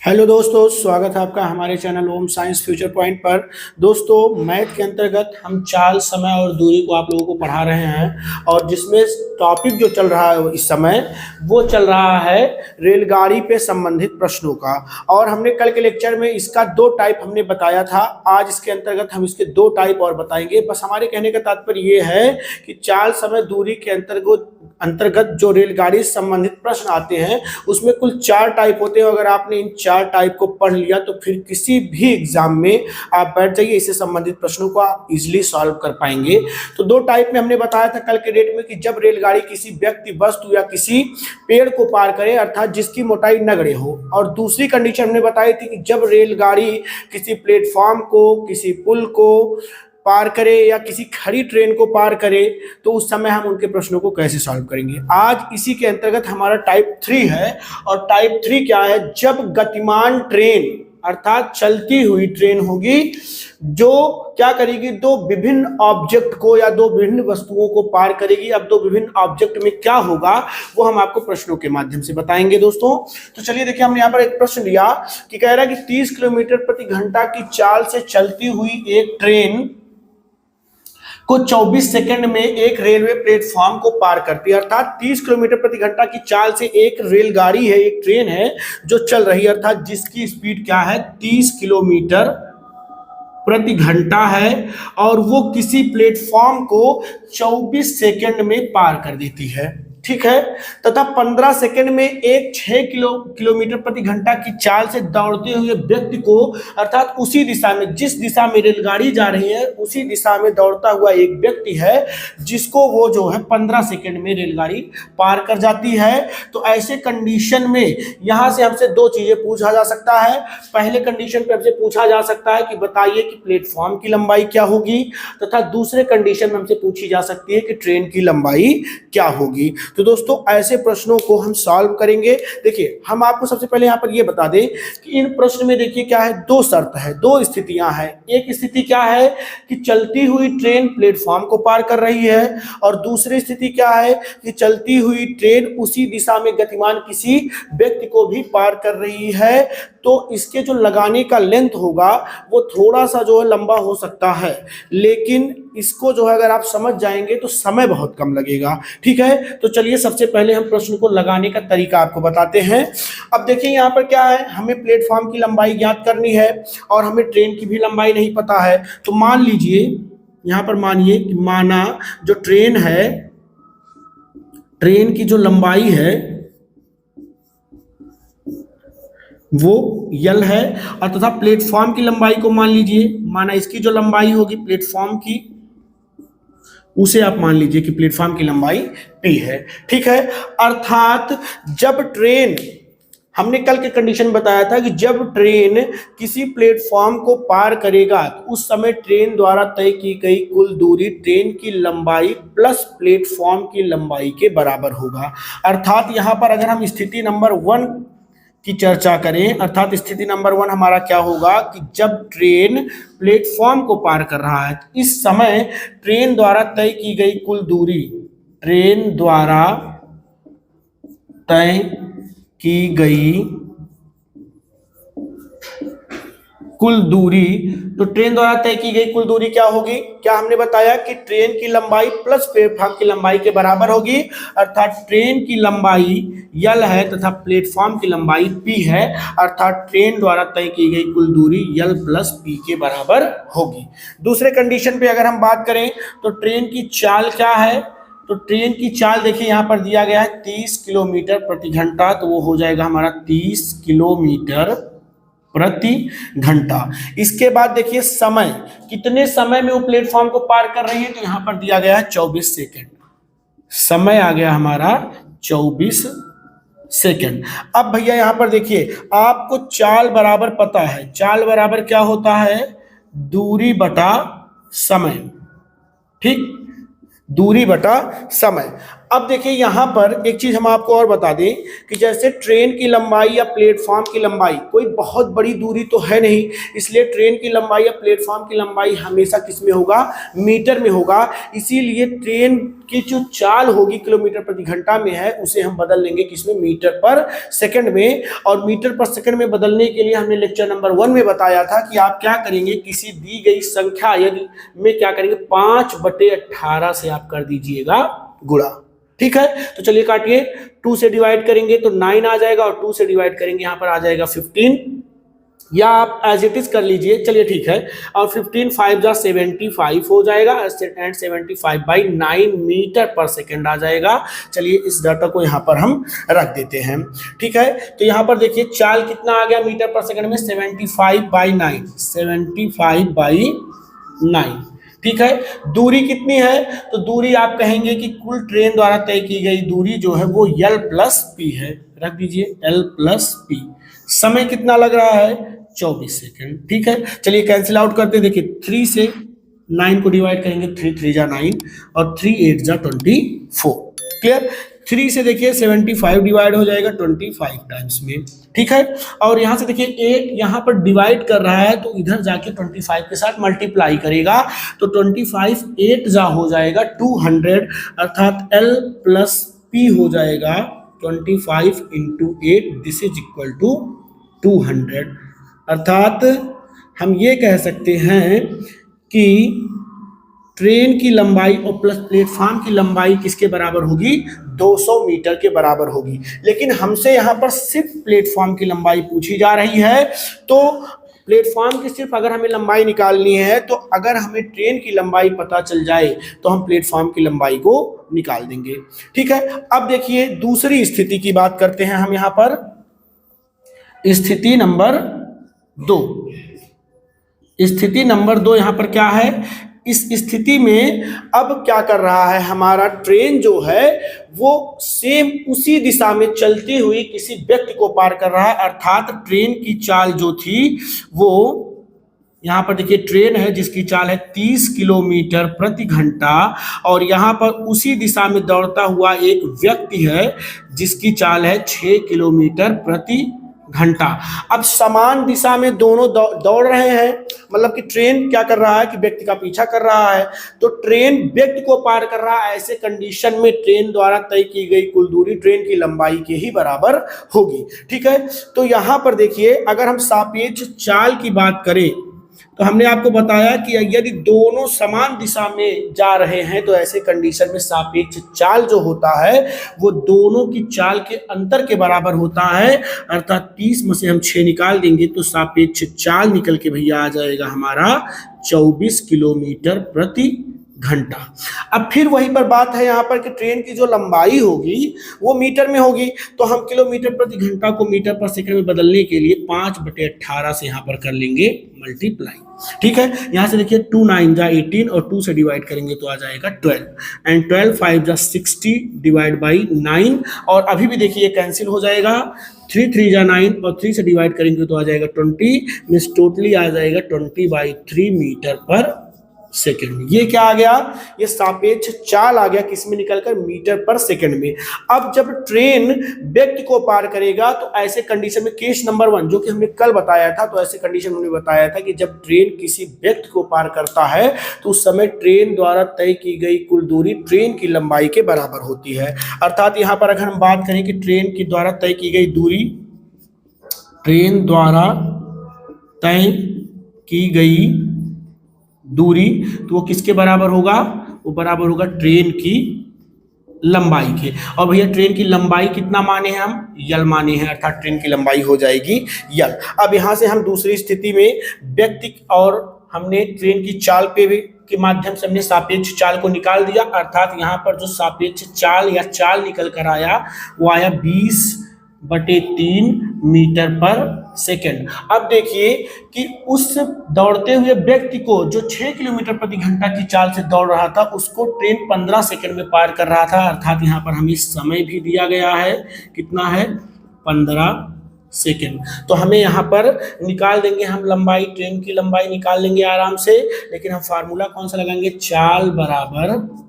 Hello दोस्तों, स्वागत है आपका हमारे चैनल ओम साइंस फ्यूचर पॉइंट पर। दोस्तों, मैथ के अंतर्गत हम चाल, समय और दूरी को आप लोगों को पढ़ा रहे हैं और जिसमें टॉपिक जो चल रहा है इस समय वो चल रहा है रेलगाड़ी पे संबंधित प्रश्नों का। और हमने कल के लेक्चर में इसका दो टाइप हमने बताया था। आज इसके अंतर्गत हम इसके दो टाइप और बताएंगे। बस हमारे कहने का तात्पर्य ये है कि चाल, समय, दूरी के अंतर्गत जो रेलगाड़ी से संबंधित प्रश्न आते हैं उसमें कुल 4 टाइप होते हैं। अगर आपने इन 4 टाइप को पढ़ लिया तो फिर किसी भी एग्जाम में आप बैठ जाइए, इससे संबंधित प्रश्नों को आप इजीली सॉल्व कर पाएंगे। तो दो टाइप में हमने बताया था कल के डेट में कि जब रेलगाड़ी किसी व्यक्ति, वस्तु या किसी पेड़ को पार करे, अर्थात जिसकी मोटाई नगण्य हो। और दूसरी कंडीशन हमने बताई थी कि जब रेलगाड़ी किसी प्लेटफॉर्म को, किसी पुल को पार करे या किसी खड़ी ट्रेन को पार करे तो उस समय हम उनके प्रश्नों को कैसे सॉल्व करेंगे। आज इसी के अंतर्गत हमारा टाइप 3 है। और टाइप 3 क्या है? जब गतिमान ट्रेन अर्थात चलती हुई ट्रेन होगी जो क्या करेगी, दो विभिन्न ऑब्जेक्ट को या दो विभिन्न वस्तुओं को पार करेगी। अब दो विभिन्न ऑब्जेक्ट में क्या होगा वो हम आपको प्रश्नों के माध्यम से बताएंगे दोस्तों। तो चलिए देखिए, हमने यहाँ पर एक प्रश्न लिया कि कह रहा है कि 30 किलोमीटर प्रति घंटा की चाल से चलती हुई एक ट्रेन को 24 सेकंड में एक रेलवे प्लेटफॉर्म को पार करती है। अर्थात 30 किलोमीटर प्रति घंटा की चाल से एक रेलगाड़ी है, एक ट्रेन है जो चल रही है, अर्थात जिसकी स्पीड क्या है, 30 किलोमीटर प्रति घंटा है और वो किसी प्लेटफॉर्म को 24 सेकंड में पार कर देती है। ठीक है। तथा 15 सेकंड में एक 6 किलोमीटर प्रति घंटा की चाल से दौड़ते हुए व्यक्ति को, अर्थात उसी दिशा में, जिस दिशा में रेलगाड़ी जा रही है उसी दिशा में दौड़ता हुआ एक व्यक्ति है जिसको वो जो है 15 सेकंड में रेलगाड़ी पार कर जाती है। तो ऐसे कंडीशन में यहां से हमसे दो चीजें पूछा जा सकता है। पहले कंडीशन पे हमसे पूछा जा सकता है कि बताइए कि प्लेटफॉर्म की लंबाई क्या होगी, तथा दूसरे कंडीशन में हमसे पूछी जा सकती है कि ट्रेन की लंबाई क्या होगी। तो दोस्तों, ऐसे प्रश्नों को हम सॉल्व करेंगे। देखिए, हम आपको सबसे पहले यहाँ पर ये बता दें कि इन प्रश्न में देखिए क्या है, दो शर्त है, दो स्थितियां हैं। एक स्थिति क्या है कि चलती हुई ट्रेन प्लेटफॉर्म को पार कर रही है और दूसरी स्थिति क्या है कि चलती हुई ट्रेन उसी दिशा में गतिमान किसी व्यक्ति को भी पार कर रही है। तो इसके जो लगाने का लेंथ होगा वो थोड़ा सा जो है लंबा हो सकता है, लेकिन इसको जो है अगर आप समझ जाएंगे तो समय बहुत कम लगेगा। ठीक है। तो चलिए सबसे पहले हम प्रश्न को लगाने का तरीका आपको बताते हैं। अब देखिए यहाँ पर क्या है, हमें प्लेटफॉर्म की लंबाई ज्ञात करनी है और हमें ट्रेन की भी लंबाई नहीं पता है। तो मान लीजिए यहाँ पर, मानिए कि माना जो ट्रेन है, ट्रेन की जो लंबाई है वो यल है और तथा प्लेटफॉर्म की लंबाई को मान लीजिए, माना इसकी जो लंबाई होगी प्लेटफॉर्म की, उसे आप मान लीजिए कि प्लेटफॉर्म की लंबाई p है। ठीक है। अर्थात जब ट्रेन, हमने कल के कंडीशन बताया था कि जब ट्रेन किसी प्लेटफॉर्म को पार करेगा तो उस समय ट्रेन द्वारा तय की गई कुल दूरी ट्रेन की लंबाई प्लस प्लेटफॉर्म की लंबाई के बराबर होगा। अर्थात यहां पर अगर हम स्थिति नंबर 1 की चर्चा करें, अर्थात स्थिति नंबर 1 हमारा क्या होगा कि जब ट्रेन प्लेटफॉर्म को पार कर रहा है इस समय ट्रेन द्वारा तय की गई कुल दूरी, ट्रेन द्वारा तय की गई कुल दूरी, तो ट्रेन द्वारा तय की गई कुल दूरी क्या होगी? क्या हमने बताया कि ट्रेन की लंबाई प्लस प्लेटफॉर्म की लंबाई के बराबर होगी। अर्थात ट्रेन की लंबाई यल है तथा प्लेटफॉर्म की लंबाई p है, अर्थात ट्रेन द्वारा तय की गई कुल दूरी यल प्लस p के बराबर होगी। दूसरे कंडीशन पे अगर हम बात करें तो ट्रेन की चाल क्या है, तो ट्रेन की चाल देखिए यहाँ पर दिया गया है 30 किलोमीटर प्रति घंटा, तो वो हो जाएगा हमारा 30 किलोमीटर प्रति घंटा। इसके बाद देखिए समय, कितने समय में वो प्लेटफॉर्म को पार कर रही है, तो यहां पर दिया गया है 24 सेकंड। समय आ गया हमारा 24 सेकंड। अब भैया यहां पर देखिए, आपको चाल बराबर पता है, चाल बराबर क्या होता है, दूरी बटा समय। ठीक, दूरी बटा समय। अब देखिए यहाँ पर एक चीज हम आपको और बता दें कि जैसे ट्रेन की लंबाई या प्लेटफॉर्म की लंबाई कोई बहुत बड़ी दूरी तो है नहीं, इसलिए ट्रेन की लंबाई या प्लेटफॉर्म की लंबाई हमेशा किस में होगा, मीटर में होगा। इसीलिए ट्रेन की जो चाल होगी किलोमीटर प्रति घंटा में है, उसे हम बदल लेंगे किसमें, मीटर पर सेकंड में। और मीटर पर सेकंड में बदलने के लिए हमने लेक्चर नंबर 1 में बताया था कि आप क्या करेंगे, किसी दी गई संख्या यदि में क्या करेंगे, 5/18 से आप कर दीजिएगा गुणा। ठीक है, तो चलिए काटिए, 2 से डिवाइड करेंगे तो 9 आ जाएगा, और 2 से डिवाइड करेंगे यहाँ पर आ जाएगा 15, या आप एज इट इज कर लीजिए, चलिए ठीक है। और 15 5 जा 75 हो जाएगा, एंड 75/9 मीटर पर सेकेंड आ जाएगा। चलिए इस डाटा को यहाँ पर हम रख देते हैं। ठीक है, तो यहाँ पर देखिए चाल कितना आ गया मीटर पर सेकेंड में, 75/9, 75/9। ठीक है, दूरी कितनी है, तो दूरी आप कहेंगे कि कुल ट्रेन द्वारा तय की गई दूरी जो है वो L + P है, रख दीजिए L + P। समय कितना लग रहा है, 24 सेकेंड। ठीक है, चलिए कैंसिल आउट करते हैं। देखिए 3 से 9 को डिवाइड करेंगे, 3 3 जा 9 और 3 8 जा 24। क्लियर, 3 से देखिए 75 डिवाइड हो जाएगा 25 टाइम्स में। ठीक है, और यहाँ से देखिए 8 यहाँ पर डिवाइड कर रहा है, तो इधर जाके 25 के साथ मल्टीप्लाई करेगा, तो 25 8 जा हो जाएगा 200, अर्थात L + P हो जाएगा 25 × 8, दिस इज इक्वल टू 200। अर्थात हम ये कह सकते हैं कि ट्रेन की लंबाई और प्लस प्लेटफॉर्म की लंबाई किसके बराबर होगी, 200 मीटर के बराबर होगी। लेकिन हमसे यहाँ पर सिर्फ प्लेटफॉर्म की लंबाई पूछी जा रही है, तो प्लेटफॉर्म की सिर्फ अगर हमें लंबाई निकालनी है, तो अगर हमें ट्रेन की लंबाई पता चल जाए तो हम प्लेटफॉर्म की लंबाई को निकाल देंगे। ठीक है, अब देखिए दूसरी स्थिति की बात करते हैं हम यहाँ पर, स्थिति नंबर 2। स्थिति नंबर 2 यहाँ पर क्या है, इस स्थिति में अब क्या कर रहा है, हमारा ट्रेन जो है वो सेम उसी दिशा में चलती हुई किसी व्यक्ति को पार कर रहा है। अर्थात ट्रेन की चाल जो थी वो यहाँ पर देखिए ट्रेन है जिसकी चाल है 30 किलोमीटर प्रति घंटा, और यहाँ पर उसी दिशा में दौड़ता हुआ एक व्यक्ति है जिसकी चाल है 6 किलोमीटर प्रति घंटा। अब समान दिशा में दोनों दौड़ रहे हैं, मतलब कि ट्रेन क्या कर रहा है कि व्यक्ति का पीछा कर रहा है, तो ट्रेन व्यक्ति को पार कर रहा है। ऐसे कंडीशन में ट्रेन द्वारा तय की गई कुल दूरी ट्रेन की लंबाई के ही बराबर होगी। ठीक है, तो यहाँ पर देखिए अगर हम सापेक्ष चाल की बात करें, तो हमने आपको बताया कि यदि दोनों समान दिशा में जा रहे हैं तो ऐसे कंडीशन में सापेक्ष चाल जो होता है वो दोनों की चाल के अंतर के बराबर होता है। अर्थात 30 में से हम 6 निकाल देंगे तो सापेक्ष चाल निकल के भैया आ जाएगा हमारा 24 किलोमीटर प्रति घंटा। अब फिर वहीं पर बात है यहाँ पर कि ट्रेन की जो लंबाई होगी वो मीटर में होगी, तो हम किलोमीटर प्रति घंटा को मीटर पर सेकंड में बदलने के लिए 5/18 से यहाँ पर कर लेंगे मल्टीप्लाई। ठीक है, यहाँ से देखिए 2 9 जा 18 और 2 से डिवाइड करेंगे तो आ जाएगा 12, एंड 12 5 जा 60 डिवाइड बाई 9, और अभी भी देखिए कैंसिल हो जाएगा, 3 3 जा 9 और 3 से डिवाइड करेंगे तो आ जाएगा 20, मीन्स टोटली आ जाएगा 20/3 मीटर पर सेकंड। ये क्या आ गया, ये सापेक्ष चाल आ गया, किसमें निकलकर, मीटर पर सेकंड में। अब जब ट्रेन व्यक्ति को पार करेगा तो ऐसे कंडीशन में केस नंबर 1 जो कि हमने कल बताया था, तो ऐसे कंडीशन में हमने बताया था कि जब ट्रेन किसी व्यक्ति को पार करता है तो उस समय ट्रेन द्वारा तय की गई कुल दूरी ट्रेन की लंबाई के बराबर होती है। अर्थात यहाँ पर अगर हम बात करें कि ट्रेन की द्वारा तय की गई दूरी, ट्रेन द्वारा तय की गई दूरी, तो वो किसके बराबर होगा, वो बराबर होगा ट्रेन की लंबाई के। और भैया ट्रेन की लंबाई कितना माने हैं हम, यल माने हैं, अर्थात ट्रेन की लंबाई हो जाएगी यल। अब यहाँ से हम दूसरी स्थिति में व्यक्ति और हमने ट्रेन की चाल पे भी के माध्यम से हमने सापेक्ष चाल को निकाल दिया। अर्थात यहाँ पर जो सापेक्ष चाल या चाल निकल कर आया वो आया 20/3 मीटर पर सेकेंड। अब देखिए कि उस दौड़ते हुए व्यक्ति को जो 6 किलोमीटर प्रति घंटा की चाल से दौड़ रहा था उसको ट्रेन 15 सेकेंड में पार कर रहा था। अर्थात यहाँ पर हमें समय भी दिया गया है, कितना है, 15 सेकेंड। तो हमें यहाँ पर निकाल देंगे हम लंबाई, ट्रेन की लंबाई निकाल लेंगे आराम से, लेकिन हम फार्मूला कौन सा लगाएंगे, चाल बराबर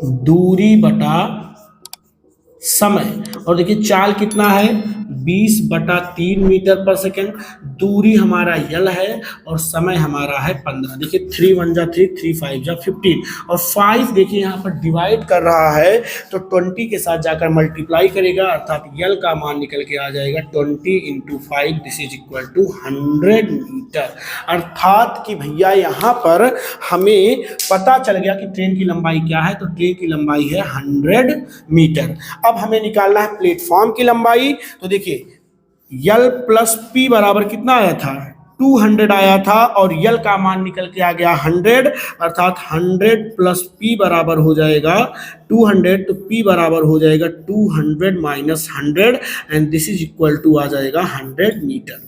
दूरी बटा समय। और देखिए चाल कितना है, 20/3 मीटर पर सेकेंड। दूरी हमारा यल है और समय हमारा है 15। देखिए 3 1 जा 3, 3 5 जा 15 और 5 देखिए यहाँ पर डिवाइड कर रहा है तो 20 के साथ जाकर मल्टीप्लाई करेगा, अर्थात यल का मान निकल के आ जाएगा 20 × 5, this is equal to 100 metre. अर्थात कि भैया यहाँ पर हमें पता चल गया कि ट्रेन की लंबाई क्या है, तो ट्रेन की लंबाई है 100 मीटर। अब हमें निकालना है प्लेटफॉर्म की लंबाई। तो देखिए यल प्लस पी बराबर कितना आया था, 200 आया था और यल का मान निकल के आ गया 100, अर्थात 100 प्लस पी बराबर हो जाएगा 200, तो पी बराबर हो जाएगा 200 minus 100 and this is equal to आ जाएगा 100 मीटर।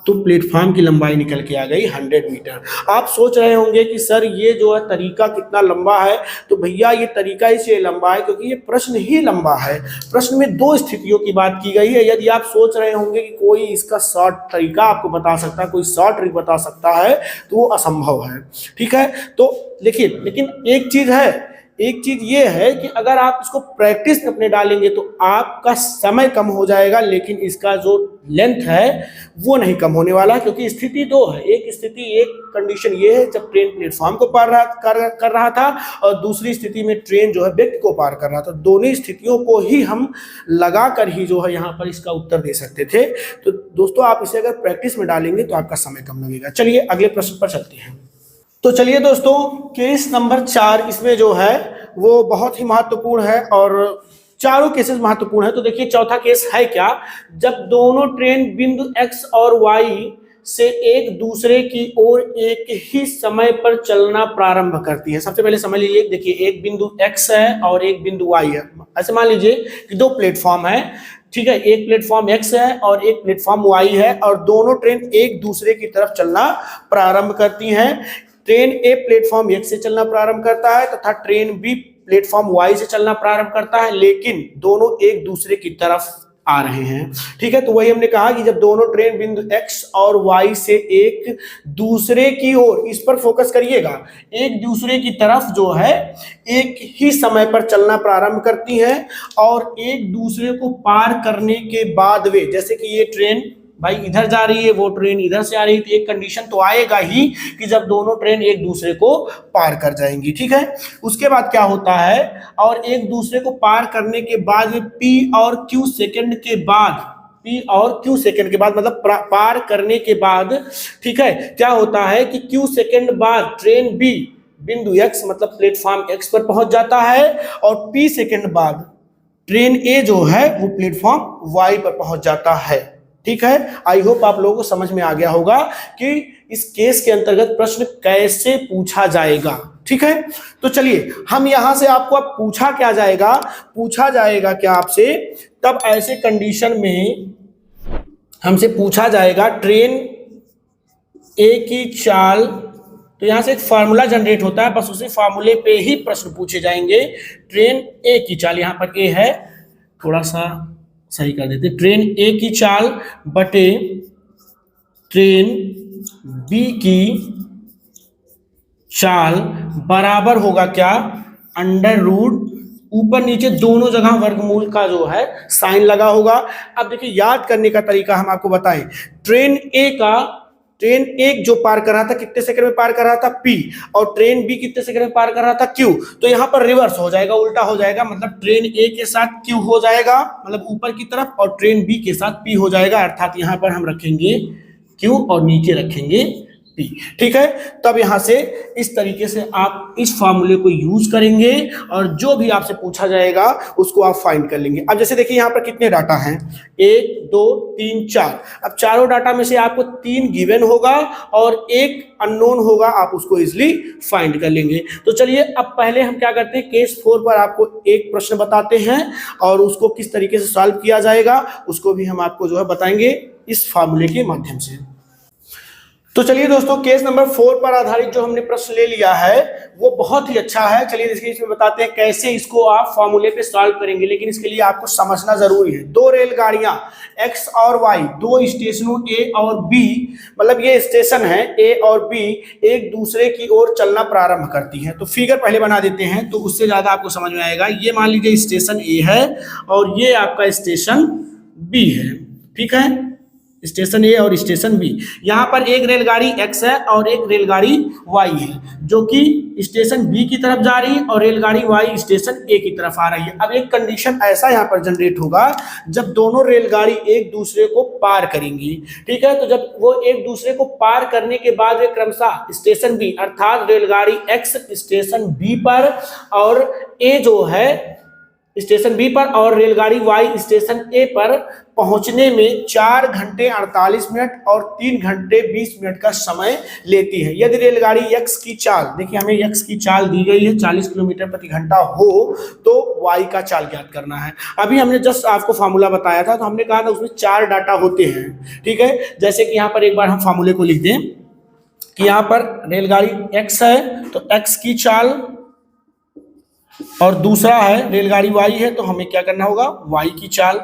तो प्लेटफॉर्म की लंबाई निकल के आ गई 100 मीटर। आप सोच रहे होंगे कि सर ये जो है तरीका कितना लंबा है, तो भैया ये तरीका इसलिए लंबा है क्योंकि ये प्रश्न ही लंबा है। प्रश्न में 2 स्थितियों की बात की गई है। यदि आप सोच रहे होंगे कि कोई इसका शॉर्ट तरीका आपको बता सकता है, कोई शॉर्ट ट्रिक बता सकता है, तो वो असंभव है। ठीक है, तो देखिए लेकिन एक चीज ये है कि अगर आप इसको प्रैक्टिस में अपने डालेंगे तो आपका समय कम हो जाएगा, लेकिन इसका जो लेंथ है वो नहीं कम होने वाला, क्योंकि स्थिति 2 है। एक कंडीशन ये है जब ट्रेन प्लेटफॉर्म को पार कर रहा था और दूसरी स्थिति में ट्रेन जो है व्यक्ति को पार कर रहा था। दोनों स्थितियों को ही हम लगा कर ही जो है यहाँ पर इसका उत्तर दे सकते थे। तो दोस्तों आप इसे अगर प्रैक्टिस में डालेंगे तो आपका समय कम लगेगा। चलिए अगले प्रश्न पर चलते हैं। तो चलिए दोस्तों केस नंबर 4 इसमें जो है वो बहुत ही महत्वपूर्ण है और चारों केसेस महत्वपूर्ण है। तो देखिए चौथा केस है क्या, जब दोनों ट्रेन बिंदु x और y से एक दूसरे की ओर एक ही समय पर चलना प्रारंभ करती है। सबसे पहले समझ लीजिए, देखिए एक बिंदु x है और एक बिंदु y है। ऐसे मान लीजिए कि 2 प्लेटफॉर्म है, ठीक है, एक प्लेटफॉर्म x है और एक प्लेटफॉर्म y है और दोनों ट्रेन एक दूसरे की तरफ चलना प्रारंभ करती हैं। ट्रेन ए प्लेटफॉर्म x से चलना प्रारंभ करता है तथा ट्रेन बी प्लेटफॉर्म y से चलना प्रारंभ करता है, लेकिन दोनों एक दूसरे की तरफ आ रहे हैं। ठीक है, तो वही हमने कहा कि जब दोनों ट्रेन बिंदु x और y से एक दूसरे की ओर, इस पर फोकस करिएगा, एक दूसरे की तरफ जो है एक ही समय पर चलना प्रारंभ करती हैं और एक दूसरे को पार करने के बाद वे, जैसे कि ये ट्रेन भाई इधर जा रही है, वो ट्रेन इधर से आ रही है, तो एक कंडीशन तो आएगा ही कि जब दोनों ट्रेन एक दूसरे को पार कर जाएंगी। ठीक है, उसके बाद क्या होता है, और एक दूसरे को पार करने के बाद P और Q सेकंड के बाद मतलब पार करने के बाद, ठीक है, क्या होता है कि Q सेकंड बाद ट्रेन B बिंदु x मतलब प्लेटफॉर्म x पर पहुंच जाता है और P सेकंड बाद ट्रेन A जो है वो प्लेटफॉर्म y पर पहुंच जाता है। ठीक है, आई होप आप लोगों को समझ में आ गया होगा कि इस केस के अंतर्गत प्रश्न कैसे पूछा जाएगा। ठीक है, तो चलिए हम यहां से आपको अब पूछा जाएगा क्या आपसे, तब ऐसे कंडीशन में हमसे पूछा जाएगा ट्रेन ए की चाल। तो यहां से एक फार्मूला जनरेट होता है, बस उसी फार्मूले पे ही प्रश्न पूछे जाएंगे। ट्रेन ए की चाल, यहां पर ए है, थोड़ा सा सही कर देते, ट्रेन ए की चाल बटे ट्रेन बी की चाल बराबर होगा क्या, अंडर रूट, ऊपर नीचे दोनों जगह वर्गमूल का जो है साइन लगा होगा। अब देखिए याद करने का तरीका हम आपको बताएं, ट्रेन एक जो पार कर रहा था कितने सेकंड में पार कर रहा था P, और ट्रेन B कितने सेकंड में पार कर रहा था Q। तो यहाँ पर रिवर्स हो जाएगा, उल्टा हो जाएगा, मतलब ट्रेन A के साथ Q हो जाएगा मतलब ऊपर की तरफ, और ट्रेन B के साथ P हो जाएगा, अर्थात यहाँ पर हम रखेंगे Q और नीचे रखेंगे P। ठीक है, तब यहाँ से इस तरीके से आप इस फार्मूले को यूज करेंगे और जो भी आपसे पूछा जाएगा उसको आप फाइंड कर लेंगे। अब जैसे देखिए यहाँ पर कितने डाटा हैं, 1 2 3 4। अब चारों डाटा में से आपको 3 गिवन होगा और एक अननोन होगा, आप उसको इजिली फाइंड कर लेंगे। तो चलिए अब पहले हम क्या करते हैं, केस 4 पर आपको एक प्रश्न बताते हैं और उसको किस तरीके से सॉल्व किया जाएगा उसको भी हम आपको जो है बताएंगे इस फार्मूले के माध्यम से। तो चलिए दोस्तों, केस नंबर 4 पर आधारित जो हमने प्रश्न ले लिया है वो बहुत ही अच्छा है। चलिए देखिए, इसमें बताते हैं कैसे इसको आप फॉर्मूले पे सॉल्व करेंगे, लेकिन इसके लिए आपको समझना जरूरी है। दो रेलगाड़ियां एक्स और वाई, दो स्टेशनों ए और बी, मतलब ये स्टेशन है ए और बी, एक दूसरे की ओर चलना प्रारंभ करती हैं। तो फिगर पहले बना देते हैं तो उससे ज्यादा आपको समझ में आएगा। ये मान लीजिए स्टेशन ए है और ये आपका स्टेशन बी है, ठीक है, स्टेशन ए और स्टेशन बी। यहाँ पर एक रेलगाड़ी एक्स है और एक रेलगाड़ी वाई है, जो कि स्टेशन बी की तरफ जा रही है और रेलगाड़ी वाई स्टेशन ए की तरफ आ रही है। अब एक कंडीशन ऐसा यहाँ पर जनरेट होगा जब दोनों रेलगाड़ी एक दूसरे को पार करेंगी, ठीक है। तो जब वो एक दूसरे को पार करने के बाद वे क्रमशः स्टेशन बी अर्थात रेलगाड़ी एक्स स्टेशन बी पर और ए जो है स्टेशन बी पर और रेलगाड़ी वाई स्टेशन ए पर पहुंचने में 4 घंटे 48 मिनट और 3 घंटे 20 मिनट का समय लेती है। यदि रेलगाड़ी एक्स की चाल, देखिए हमें एक्स की चाल दी गई है 40 किलोमीटर प्रति घंटा हो, तो वाई का चाल ज्ञात करना है। अभी हमने जस्ट आपको फार्मूला बताया था, तो हमने कहा था उसमें 4 डाटा होते हैं, ठीक है। जैसे कि यहाँ पर एक बार हम फार्मूले को लिख दें कि यहाँ पर रेलगाड़ी एक्स है तो एक्स की चाल और दूसरा है रेलगाड़ी वाई है तो हमें क्या करना होगा, वाई की चाल,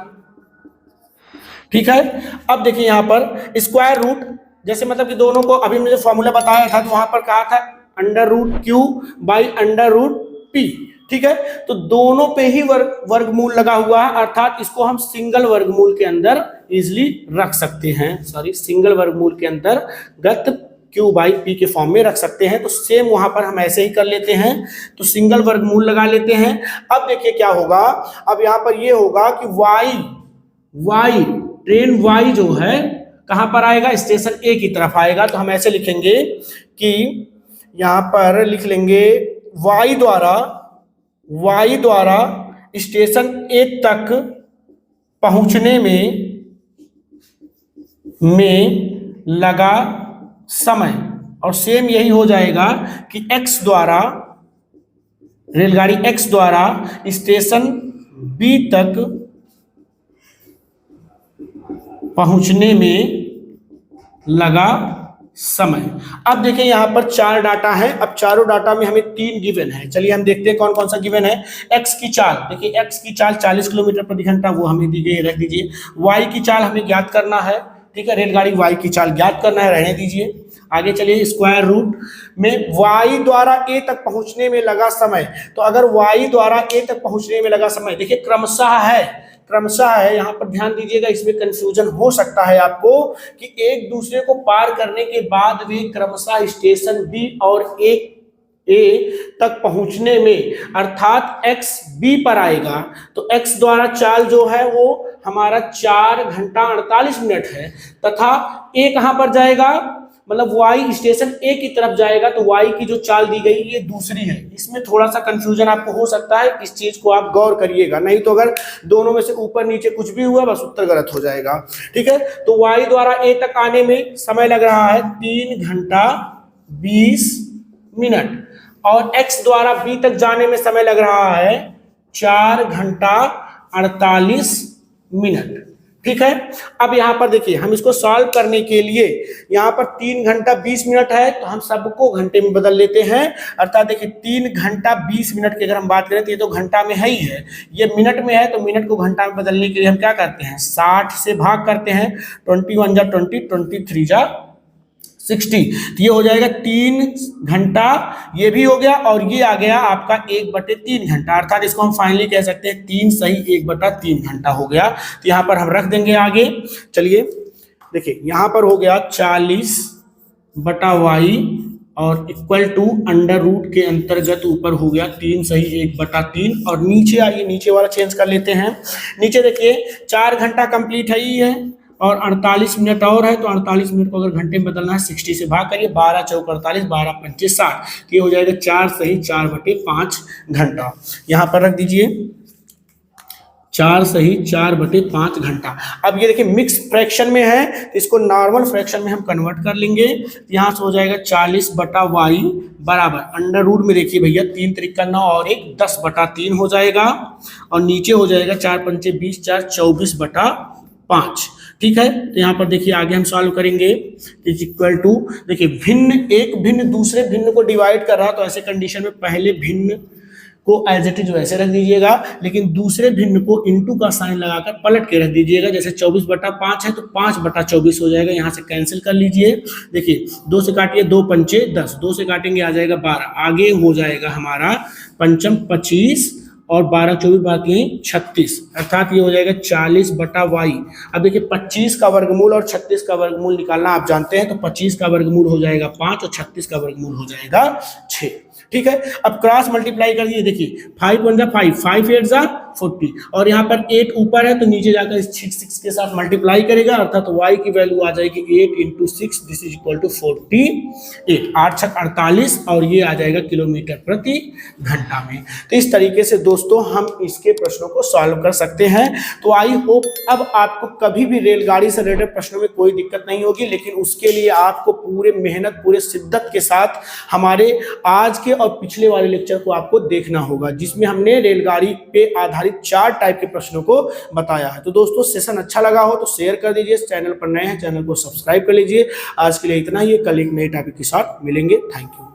ठीक है। अब देखिए यहाँ पर स्क्वायर रूट, जैसे मतलब कि दोनों को अभी हमने जो फॉर्मूला बताया था तो वहां पर कहा था under root q by under root p, ठीक है। तो दोनों पे ही वर्गमूल लगा हुआ है, अर्थात इसको हम सिंगल वर्गमूल के अंदर इजिली रख सकते हैं, सिंगल वर्गमूल के अंदर गत क्यू बाई पी के फॉर्म में रख सकते हैं। तो सेम वहां पर हम ऐसे ही कर लेते हैं, तो सिंगल वर्गमूल लगा लेते हैं। अब देखिए क्या होगा, अब यहां पर ये होगा कि वाई ट्रेन वाई जो है कहां पर आएगा, स्टेशन ए की तरफ आएगा। तो हम ऐसे लिखेंगे कि यहां पर लिख लेंगे वाई द्वारा स्टेशन ए तक पहुंचने में लगा समय, और सेम यही हो जाएगा कि एक्स द्वारा रेलगाड़ी एक्स द्वारा स्टेशन बी तक पहुंचने में लगा समय। अब देखिए यहां पर 4 डाटा है, अब चारों डाटा में हमें 3 गिवन है। चलिए हम देखते हैं कौन कौन सा गिवन है। एक्स की चाल, देखिए एक्स की चाल 40 किलोमीटर प्रति घंटा, वो हमें दी गई, रख दीजिए। वाई की चाल हमें ज्ञात करना है, ठीक है, रेलगाड़ी वाई की चाल ज्ञात करना है, रहने दीजिए। आगे चलिए, स्क्वायर रूट में वाई द्वारा ए तक पहुंचने में लगा समय। तो अगर वाई द्वारा ए तक पहुंचने में लगा समय, देखिए क्रमशः है, यहाँ पर ध्यान दीजिएगा, इसमें कंफ्यूजन हो सकता है आपको कि एक दूसरे को पार करने के बाद वे क्रमशः स्टेशन बी और ए तक पहुंचने में अर्थात एक्स बी पर आएगा। तो एक्स द्वारा चाल जो है वो हमारा 4 घंटा 48 मिनट है, तथा ए कहां पर जाएगा, मतलब वाई स्टेशन ए की तरफ जाएगा। तो वाई की जो चाल दी गई ये दूसरी है। इसमें थोड़ा सा कंफ्यूजन आपको हो सकता है, इस चीज को आप गौर करिएगा, नहीं तो अगर दोनों में से ऊपर नीचे कुछ भी हुआ बस उत्तर गलत हो जाएगा, ठीक है। तो वाई द्वारा ए तक आने में समय लग रहा है 3 घंटा 20 मिनट और एक्स द्वारा बी तक जाने में समय लग रहा है 4 घंटा 48 मिनट, ठीक है। अब यहां पर देखिए, हम इसको सॉल्व करने के लिए यहां पर 3 घंटा 20 मिनट है तो हम सबको घंटे में बदल लेते हैं, अर्थात देखिए 3 घंटा 20 मिनट की अगर हम बात करें तो ये तो घंटा में है ही है, ये मिनट में है, तो मिनट को घंटा में बदलने के लिए हम क्या करते हैं, 60 से भाग करते हैं। 21 जा 20, 23 जा 60, तो ये हो जाएगा 3 घंटा, ये भी हो गया, और ये आ गया आपका 1/3 घंटा, अर्थात इसको हम फाइनली कह सकते हैं 3 सही 1/3 घंटा हो गया। तो यहाँ पर हम रख देंगे आगे। चलिए देखिए, यहाँ पर हो गया 40/y और इक्वल टू अंडर रूट के अंतर्गत ऊपर हो गया 3 सही 1/3, और नीचे आइए, नीचे वाला चेंज कर लेते हैं। नीचे देखिए 4 घंटा कंप्लीट है ही है और 48 मिनट और है, तो 48 मिनट को अगर घंटे में बदलना है 60 से भाग करिए, 12 चौक 48, 12 25 60, तो ये हो जाएगा 4 सही 4/5 घंटा। यहाँ पर रख दीजिए 4 सही 4/5 घंटा। अब ये देखिए मिक्स फ्रैक्शन में है, तो इसको नॉर्मल फ्रैक्शन में हम कन्वर्ट कर लेंगे। यहाँ से हो जाएगा 40/y बराबर अंडर रूट में देखिए भैया 3 त्रिक का 9 और 1 10/3 हो जाएगा, और नीचे हो जाएगा 4 पंचे 20, 4 24/5। ठीक है, तो यहाँ पर देखिए आगे हम सॉल्व करेंगे। इज इक्वल टू, देखिए एक भिन्न दूसरे भिन्न को डिवाइड कर रहा, तो ऐसे कंडीशन में पहले भिन्न को एज इट इज वैसे रख दीजिएगा, लेकिन दूसरे भिन्न को इंटू का साइन लगाकर पलट के रख दीजिएगा। जैसे 24/5 है तो 5/24 हो जाएगा, यहाँ से कैंसिल कर लीजिए। देखिए 2 से काटिए, 2 पंचे 10, 2 से काटेंगे आ जाएगा 12, आगे हो जाएगा हमारा पंचम 25 और 12 24 बाकी 36, अर्थात ये हो जाएगा 40/y। अब देखिए 25 का वर्गमूल और 36 का वर्गमूल निकालना आप जानते हैं, तो 25 का वर्गमूल हो जाएगा 5 और 36 का वर्गमूल हो जाएगा 6। ठीक है, अब क्रॉस मल्टीप्लाई कर दिए, देखिए 5 1 जा 5, 5 8 जा 40, और यहाँ पर 8 ऊपर है तो नीचे जाकर इस 6 के साथ मल्टीप्लाई करेगा, अर्थात y की वैल्यू आ जाएगी 8 × 6, दिस इज इक्वल टू 48, 8 6 48, और ये आ जाएगा किलोमीटर प्रति घंटा में। तो इस तरीके से दोस्तों हम इसके प्रश्नों को सॉल्व कर सकते हैं। तो आई होप अब आपको कभी भी रेलगाड़ी से रिलेटेड प्रश्नों में कोई दिक्कत नहीं होगी, लेकिन उसके लिए आपको पूरे मेहनत पूरे शिद्दत के साथ हमारे आज के और पिछले वाले लेक्चर को आपको देखना होगा, जिसमें हमने रेलगाड़ी पे आधारित 4 टाइप के प्रश्नों को बताया है। तो दोस्तों सेशन अच्छा लगा हो तो शेयर कर दीजिए, चैनल पर नए हैं चैनल को सब्सक्राइब कर लीजिए। आज के लिए इतना ही, कल एक नए टॉपिक के साथ मिलेंगे। Thank you.